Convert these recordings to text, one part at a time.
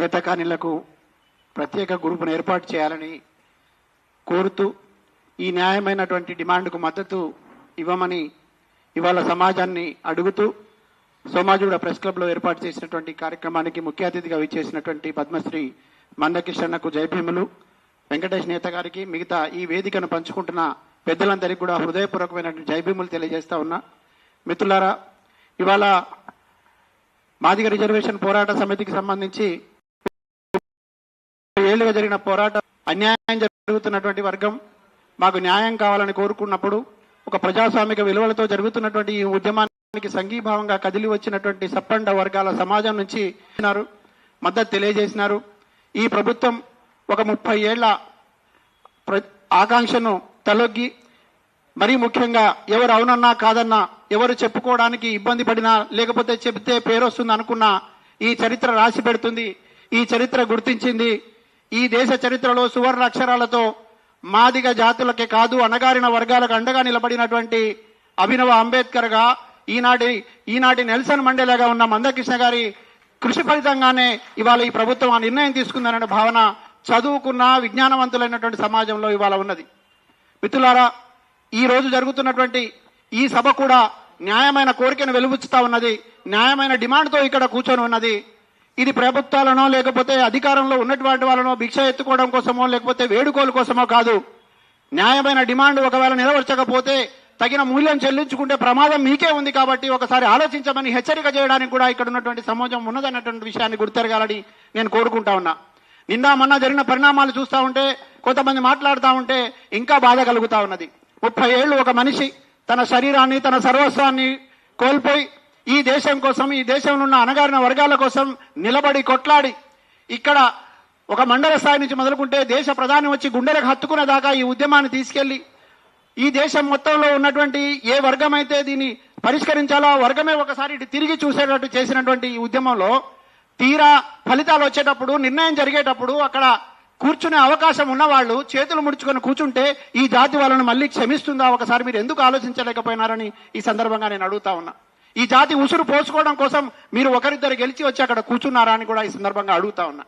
చేతకానిలకు ప్రత్యేక గ్రూపును ఏర్పాటు చేయాలని కోరుతూ ఈ న్యాయమైనటువంటి డిమాండ్కు మద్దతు ఇవ్వమని ఇవాళ సమాజాన్ని అడుగుతూ సోమాజిగూడ ప్రెస్ క్లబ్లో ఏర్పాటు చేసినటువంటి కార్యక్రమానికి ముఖ్య అతిథిగా విచ్చేసినటువంటి పద్మశ్రీ మందకిషన్నకు జయభీములు, వెంకటేష్ నేత గారికి, మిగతా ఈ వేదికను పంచుకుంటున్న పెద్దలందరికీ కూడా హృదయపూర్వకమైనటువంటి జయభీములు తెలియజేస్తా ఉన్నా. మిత్రులారా, ఇవాళ మాదిగ రిజర్వేషన్ పోరాట సమితికి సంబంధించి ఏళ్లుగా జరిగిన పోరాటం, అన్యాయం జరుగుతున్నటువంటి వర్గం మాకు న్యాయం కావాలని కోరుకున్నప్పుడు ఒక ప్రజాస్వామిక విలువలతో జరుగుతున్నటువంటి ఈ ఉద్యమానికి సంఘీభావంగా కదిలి వచ్చినటువంటి సప్పండ వర్గాల సమాజం నుంచి మద్దతు తెలియజేసినారు. ఈ ప్రభుత్వం ఒక 30 ఏళ్ల ఆకాంక్షను తలొగ్గి, మరీ ముఖ్యంగా ఎవరు అవునన్నా కాదన్నా, ఎవరు చెప్పుకోవడానికి ఇబ్బంది పడినా, లేకపోతే చెబితే పేరు వస్తుంది అనుకున్నా ఈ చరిత్ర రాసి పెడుతుంది. ఈ చరిత్ర గుర్తించింది. ఈ దేశ చరిత్రలో సువర్ణ అక్షరాలతో మాదిగ జాతులకే కాదు అణగారిన వర్గాలకు అండగా నిలబడినటువంటి అభినవ అంబేద్కర్ గా, ఈనాటి నెల్సన్ మండేలాగా ఉన్న మందకృష్ణ గారి కృషి ఫలితంగానే ఇవాళ ఈ ప్రభుత్వం ఆ నిర్ణయం తీసుకుందనే భావన చదువుకున్న విజ్ఞానవంతులైనటువంటి సమాజంలో ఇవాళ ఉన్నది. మిత్రులారా, ఈ రోజు జరుగుతున్నటువంటి ఈ సభ కూడా న్యాయమైన కోరికను వెలుబుచ్చుతా ఉన్నది, న్యాయమైన డిమాండ్తో ఇక్కడ కూర్చొని ఉన్నది. ఇది ప్రభుత్వాలనో లేకపోతే అధికారంలో ఉన్నటువంటి వాళ్ళనో భిక్ష ఎత్తుకోవడం కోసమో లేకపోతే వేడుకోల కోసమో కాదు. న్యాయమైన డిమాండ్ ఒకవేళ నెరవేర్చకపోతే తగిన మూల్యం చెల్లించుకుంటే ప్రమాదం మీకే ఉంది. కాబట్టి ఒకసారి ఆలోచించమని హెచ్చరిక చేయడానికి కూడా ఇక్కడ ఉన్నటువంటి సమాజం ఉన్నదన్నటువంటి విషయాన్ని గుర్తెరగాలని నేను కోరుకుంటా ఉన్నా. నిన్న మొన్న జరిగిన పరిణామాలు చూస్తూ ఉంటే, కొంతమంది మాట్లాడుతూ ఉంటే ఇంకా బాధ కలుగుతా ఉన్నది. 30 ఏళ్ళు ఒక మనిషి తన శరీరాన్ని, తన సర్వస్వాన్ని కోల్పోయి ఈ దేశం కోసం, ఈ దేశంలో ఉన్న అణగారిన వర్గాల కోసం నిలబడి కొట్లాడి, ఇక్కడ ఒక మండల స్థాయి నుంచి మొదలుకుంటే దేశ ప్రధాని వచ్చి గుండెలకు హత్తుకునే దాకా ఈ ఉద్యమాన్ని తీసుకెళ్లి ఈ దేశం మొత్తంలో ఉన్నటువంటి ఏ వర్గం అయితే దీన్ని పరిష్కరించాలో ఆ వర్గమే ఒకసారి ఇటు తిరిగి చూసేటట్టు చేసినటువంటి ఈ ఉద్యమంలో తీరా ఫలితాలు వచ్చేటప్పుడు, నిర్ణయం జరిగేటప్పుడు అక్కడ కూర్చునే అవకాశం ఉన్నవాళ్ళు చేతులు ముడుచుకొని కూర్చుంటే ఈ జాతి వాళ్ళను మళ్ళీ క్షమిస్తుందా? ఒకసారి మీరు ఎందుకు ఆలోచించలేకపోయినారని ఈ సందర్భంగా నేను అడుగుతా ఉన్నా. ఈ జాతి ఉసురు పోసుకోవడం కోసం మీరు ఒకరిద్దరు గెలిచి వచ్చి అక్కడ కూర్చున్నారా అని కూడా ఈ సందర్భంగా అడుగుతా ఉన్నా.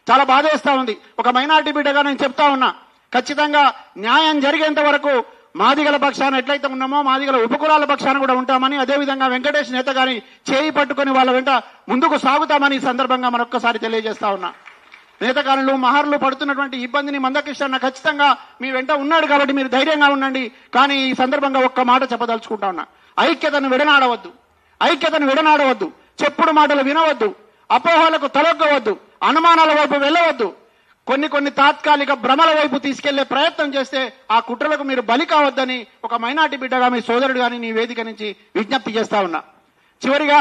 చాలా బాధ వేస్తా ఉంది. ఒక మైనారిటీ బిడ్డగా నేను చెప్తా ఉన్నా, ఖచ్చితంగా న్యాయం జరిగేంత వరకు మాదిగల పక్షాన ఎట్లయితే ఉన్నామో మాదిగల ఉపకులాల పక్షాన కూడా ఉంటామని, అదేవిధంగా వెంకటేష్ నేత గారి చేయి పట్టుకొని వాళ్ళ వెంట ముందుకు సాగుతామని ఈ సందర్భంగా మరొక్కసారి తెలియజేస్తా ఉన్నా. నేతకారులు మహర్లు పడుతున్నటువంటి ఇబ్బందిని మందకృష్ణ ఖచ్చితంగా మీ వెంట ఉన్నాడు కాబట్టి మీరు ధైర్యంగా ఉండండి. కానీ ఈ సందర్భంగా ఒక్క మాట చెప్పదలుచుకుంటా ఉన్నా, ఐక్యతను విడనాడవద్దు, చెప్పుడు మాటలు వినవద్దు, అపోహలకు తలొగ్గవద్దు, అనుమానాల వైపు వెళ్ళవద్దు. కొన్ని తాత్కాలిక భ్రమల వైపు తీసుకెళ్లే ప్రయత్నం చేస్తే ఆ కుట్రలకు మీరు బలి కావద్దని ఒక మైనార్టీ బిడ్డగా మీ సోదరుడు గాని నీ వేదిక నుంచి విజ్ఞప్తి చేస్తా ఉన్నా. చివరిగా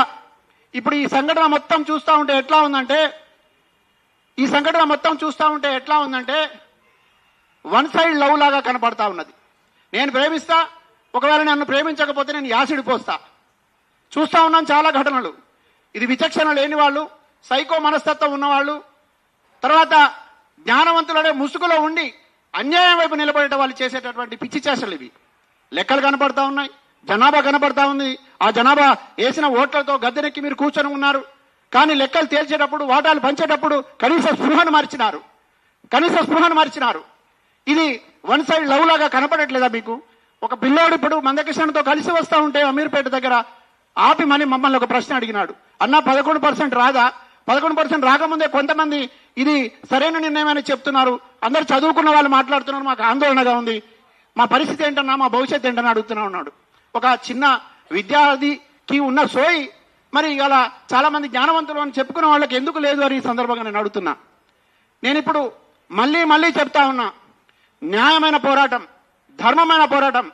ఇప్పుడు ఈ సంఘటన మొత్తం చూస్తూ ఉంటే ఎట్లా ఉందంటే వన్ సైడ్ లవ్ లాగా కనపడతా ఉన్నది. నేను ప్రేమిస్తా, ఒకవేళ నన్ను ప్రేమించకపోతే నేను యాసిడ్ పోస్తా. చూస్తూ ఉన్నాం చాలా ఘటనలు. ఇది విచక్షణ లేని వాళ్ళు, సైకో మనస్తత్వం ఉన్నవాళ్ళు, తర్వాత జ్ఞానవంతులనే ముసుగులో ఉండి అన్యాయం వైపు నిలబడే వాళ్ళు చేసేటటువంటి పిచ్చి చేష్టలు ఇవి. లెక్కలు కనపడతా ఉన్నాయి, జనాభా కనపడతా ఉంది. ఆ జనాభా వేసిన ఓట్లతో గద్దెనెక్కి మీరు కూర్చొని ఉన్నారు. కానీ లెక్కలు తేల్చేటప్పుడు, వాటాలు పంచేటప్పుడు కనీస స్పృహను మార్చినారు. ఇది వన్ సైడ్ లవ్ లాగా కనపడట్లేదా మీకు? ఒక పిల్లోడు ఇప్పుడు మందకృష్ణతో కలిసి వస్తూ ఉంటే అమీర్పేట దగ్గర ఆపి మమ్మల్ని ఒక ప్రశ్న అడిగినాడు. అన్న 11% రాదా? 11% రాకముందే కొంతమంది ఇది సరైన నిర్ణయం అని చెప్తున్నారు, అందరు చదువుకున్న వాళ్ళు మాట్లాడుతున్నారు, మాకు ఆందోళనగా ఉంది, మా పరిస్థితి ఏంటన్నా, మా భవిష్యత్తు ఏంటన్నా అడుగుతున్నా ఉన్నాడు. ఒక చిన్న విద్యార్థికి ఉన్న సోయి మరి ఇలా చాలా మంది జ్ఞానవంతులు అని చెప్పుకున్న వాళ్ళకి ఎందుకు లేదు అని ఈ సందర్భంగా నేను అడుగుతున్నా. నేను ఇప్పుడు మళ్ళీ చెప్తా ఉన్నా, న్యాయమైన పోరాటం, ధర్మమైన పోరాటం,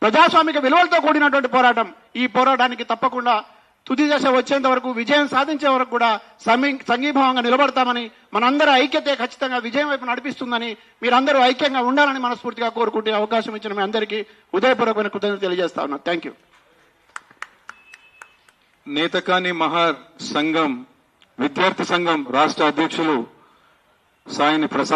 ప్రజాస్వామిక విలువలతో కూడినటువంటి పోరాటం. ఈ పోరాటానికి తప్పకుండా తుది దశ వచ్చేంత వరకు, విజయం సాధించే వరకు కూడా సంఘీభావంగా నిలబడతామని, మనందరి ఐక్యతే ఖచ్చితంగా విజయం వైపు నడిపిస్తుందని, మీరందరూ ఐక్యంగా ఉండాలని మనస్ఫూర్తిగా కోరుకుంటే అవకాశం ఇచ్చిన మీ అందరికీ హృదయపూర్వకమైన కృతజ్ఞతలు తెలియజేస్తా ఉన్నా. Thank you. నేతకాని మహర్ సంఘం విద్యార్థి సంఘం రాష్ట్ర అధ్యక్షులు సాయిని ప్రసాద్